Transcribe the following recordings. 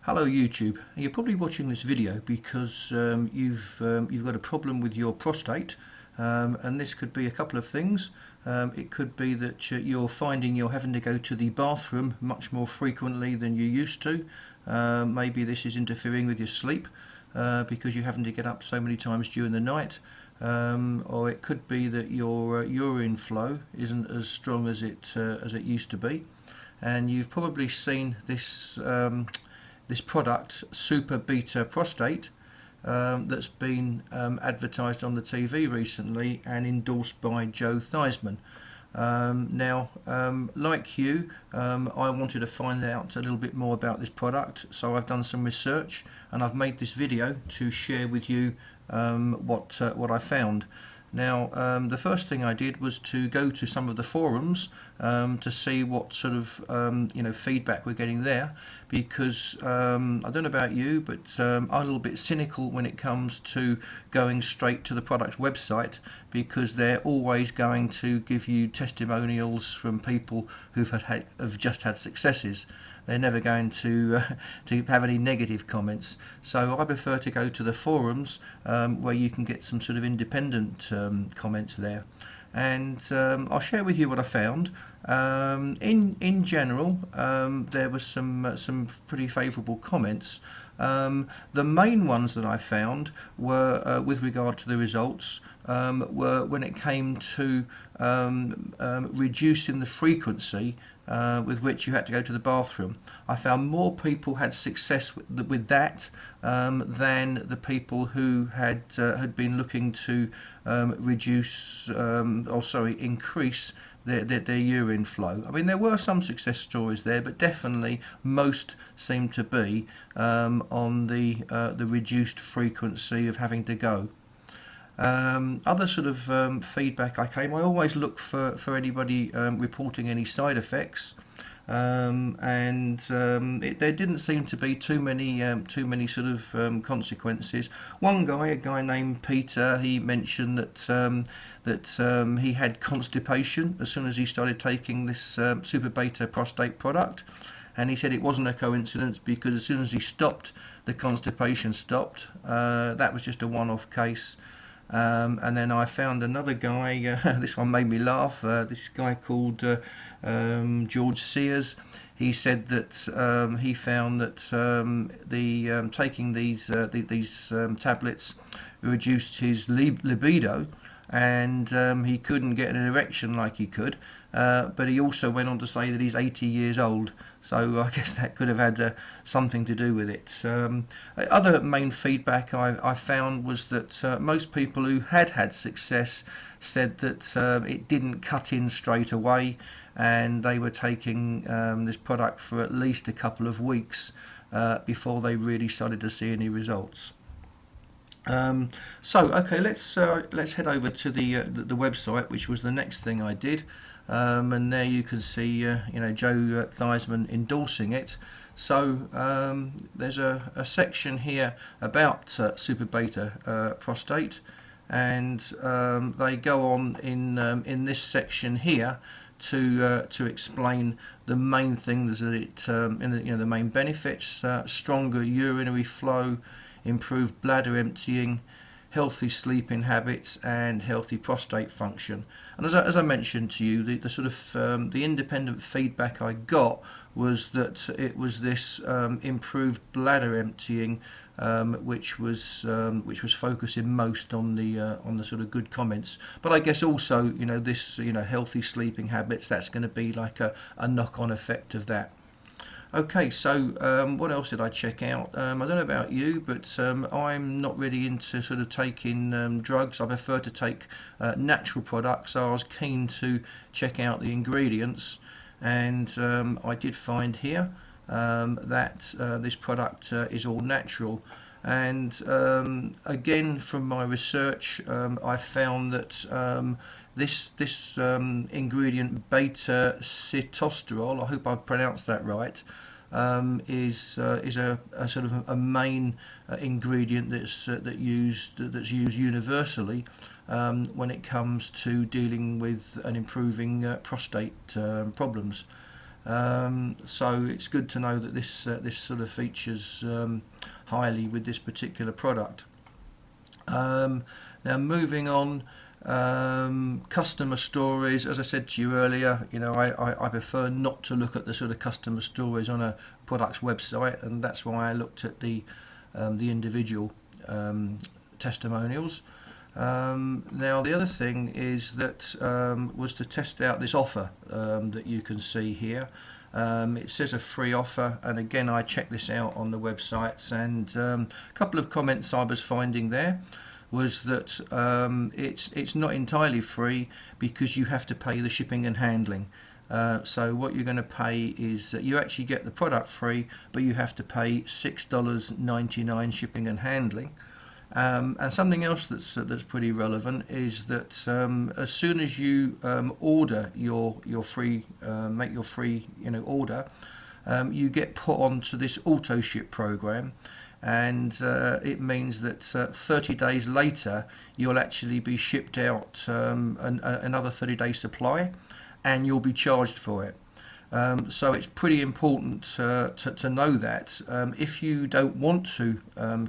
Hello YouTube. You're probably watching this video because you've got a problem with your prostate, and this could be a couple of things. It could be that you're finding you're having to go to the bathroom much more frequently than you used to. Maybe this is interfering with your sleep because you're having to get up so many times during the night. Or it could be that your urine flow isn't as strong as it used to be, and you've probably seen this product, Super Beta Prostate, that's been advertised on the TV recently and endorsed by Joe Theismann. Like you, I wanted to find out a little bit more about this product, so I've done some research and I've made this video to share with you what I found. Now, the first thing I did was to go to some of the forums to see what sort of feedback we're getting there, because I don't know about you, but I'm a little bit cynical when it comes to going straight to the product's website, because they're always going to give you testimonials from people have just had successes. They're never going to have any negative comments. So I prefer to go to the forums where you can get some sort of independent comments there. And I'll share with you what I found. In general, there was some pretty favourable comments. The main ones that I found were, with regard to the results, were when it came to reducing the frequency with which you had to go to the bathroom. I found more people had success with that than the people who had been looking to increase their urine flow. I mean, there were some success stories there, but definitely most seem to be on the reduced frequency of having to go. Other sort of feedback I always look for anybody reporting any side effects, there didn't seem to be too many sort of consequences. A guy named Peter, he mentioned that he had constipation as soon as he started taking this Super Beta Prostate product, and he said it wasn't a coincidence because as soon as he stopped, the constipation stopped. That was just a one-off case. And then I found another guy, this one made me laugh, this guy called George Sears. He said that he found that taking these tablets reduced his libido, and he couldn't get an erection like he could. But he also went on to say that he's 80 years old, so I guess that could have had something to do with it. Other main feedback I found was that most people who had success said that it didn't cut in straight away, and they were taking this product for at least a couple of weeks before they really started to see any results. Okay, let's head over to the website, which was the next thing I did. And there you can see Joe Theismann endorsing it. So there's a section here about Super Beta Prostate, and they go on in this section here to explain the main things that the main benefits: stronger urinary flow, improved bladder emptying, healthy sleeping habits, and healthy prostate function. And as I mentioned to you, the sort of the independent feedback I got was that it was this improved bladder emptying which was focusing most on the sort of good comments. But I guess also this healthy sleeping habits, that's going to be like a knock-on effect of that. Okay, so what else did I check out? I don't know about you, but I'm not really into sort of taking drugs. I prefer to take natural products, so I was keen to check out the ingredients, and I did find here that this product is all natural. And again, from my research, I found that this ingredient, beta-sitosterol, I hope I pronounced that right, is a sort of a main ingredient that's used universally when it comes to dealing with and improving prostate problems. So it's good to know that this sort of features highly with this particular product. Now moving on, customer stories. As I said to you earlier, I prefer not to look at the sort of customer stories on a product's website, and that's why I looked at the individual testimonials. Now the other thing is that was to test out this offer that you can see here. It says a free offer, and again I checked this out on the websites, and a couple of comments I was finding there was that it's not entirely free because you have to pay the shipping and handling. So what you're going to pay is you actually get the product free, but you have to pay $6.99 shipping and handling. And something else that's pretty relevant is that as soon as you order your free make your free order, you get put onto this auto ship program, and it means that 30 days later you'll actually be shipped out another 30-day supply, and you'll be charged for it. So it's pretty important to know that if you don't want to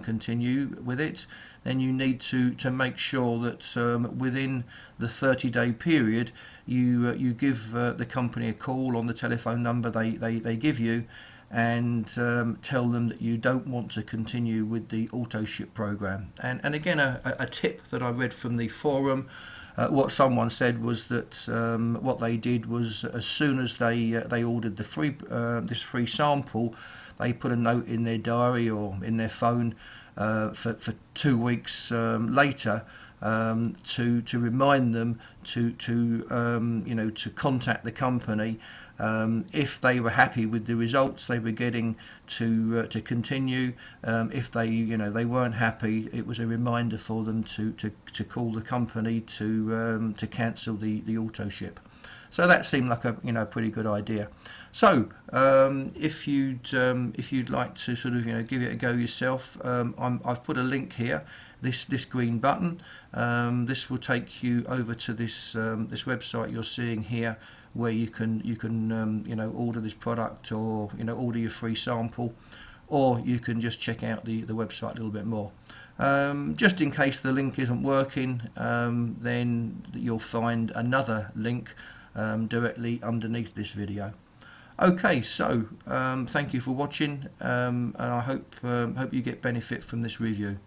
continue with it, then you need to make sure that within the 30-day period you give the company a call on the telephone number they give you, and tell them that you don't want to continue with the auto ship program. And again, a tip that I read from the forum, what someone said was that what they did was, as soon as they ordered the this free sample, they put a note in their diary or in their phone for 2 weeks later to remind them to contact the company if they were happy with the results they were getting, to continue. If they weren't happy, it was a reminder for them to call the company to cancel the auto ship. So that seemed like a pretty good idea. So if you'd like to sort of give it a go yourself, I've put a link here. This green button. This will take you over to this website you're seeing here, where you can order this product, or order your free sample, or you can just check out the website a little bit more. Just in case the link isn't working, then you'll find another link directly underneath this video. Okay, so thank you for watching, and I hope you get benefit from this review.